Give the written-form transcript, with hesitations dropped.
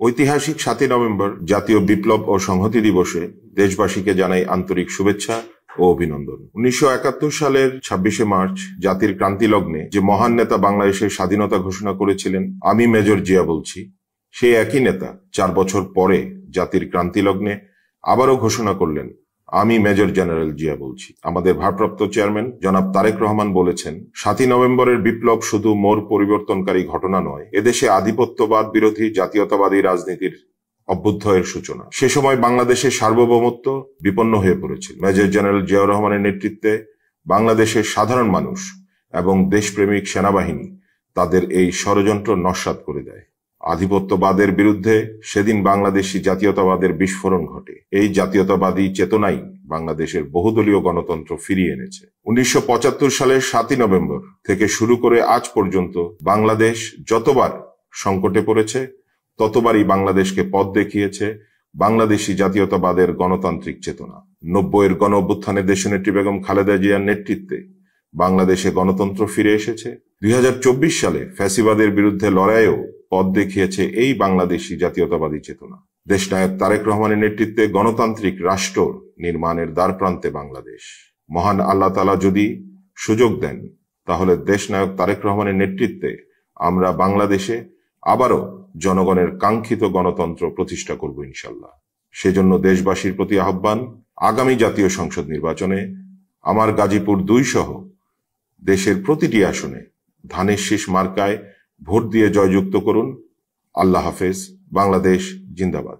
ঐতিহাসিক ৭ই নভেম্বর জাতীয় বিপ্লব ও সংহতি দিবসে দেশবাসীকে জানাই আন্তরিক শুভেচ্ছা ও অভিনন্দন। ১৯৭১ সালের ২৬শে মার্চ জাতির ক্রান্তি লগ্নে যে মহান নেতা বাংলাদেশের স্বাধীনতা ঘোষণা করেছিলেন, আমি মেজর জিয়া বলছি, সেই একই নেতা ৪ বছর পরে জাতির ক্রান্তি লগ্নে আবারও ঘোষণা করলেন, আমি মেজর জেনারেল জিয়া বলছি। আমাদের ভারপ্রাপ্ত চেয়ারম্যান জনাব তারেক রহমান বলেছেন, ৭ই নভেম্বরের বিপ্লব শুধু মোড় পরিবর্তনকারী ঘটনা নয়, এদেশে আধিপত্যবাদ বিরোধী জাতীয়তাবাদী রাজনীতির অভ্যুদয়ের সূচনা। সে সময় বাংলাদেশের সার্বভৌমত্ব বিপন্ন হয়ে পড়েছিল। মেজর জেনারেল জিয়াউর রহমানের নেতৃত্বে বাংলাদেশের সাধারণ মানুষ এবং দেশপ্রেমিক সেনাবাহিনী তাদের এই ষড়যন্ত্র নস্যাৎ করে দেয়। আধিপত্যবাদের বিরুদ্ধে সেদিন বাংলাদেশি জাতীয়তাবাদের বিস্ফোরণ ঘটে। এই জাতীয়তাবাদী চেতনাই বাংলাদেশের বহুদলীয় গণতন্ত্র ফিরিয়ে এনেছে। ১৯৭৫ সালের ৭ই নভেম্বর থেকে শুরু করে আজ পর্যন্ত বাংলাদেশ যতবার সংকটে পড়েছে, ততবারই বাংলাদেশকে পথ দেখিয়েছে বাংলাদেশি জাতীয়তাবাদের গণতান্ত্রিক চেতনা। ৯০-এর গণ অভ্যুত্থানে দেশনেত্রী বেগম খালেদা জিয়ার নেতৃত্বে বাংলাদেশে গণতন্ত্র ফিরে এসেছে। ২০২৪ সালে ফ্যাসিবাদের বিরুদ্ধে লড়াইয়েও পথ দেখিয়েছে এই বাংলাদেশি জাতীয়তাবাদী চেতনা। দেশনায়ক তারেক রহমানের নেতৃত্বে গণতান্ত্রিক রাষ্ট্র নির্মাণের দ্বারপ্রান্তে বাংলাদেশ। মহান আল্লাহ তাআলা যদি সুযোগ দেন, তাহলে দেশনায়ক তারেক রহমানের নেতৃত্বে আমরা বাংলাদেশে আবারও জনগণের কাঙ্ক্ষিত গণতন্ত্র প্রতিষ্ঠা করব ইনশাল্লাহ। সেজন্য দেশবাসীর প্রতি আহ্বান, আগামী জাতীয় সংসদ নির্বাচনে আমার গাজীপুর ২ সহ দেশের প্রতিটি আসনে ধানের শীষ মার্কায় ভোট দিয়ে জয়যুক্ত করুন। আল্লাহ হাফেজ। বাংলাদেশ জিন্দাবাদ।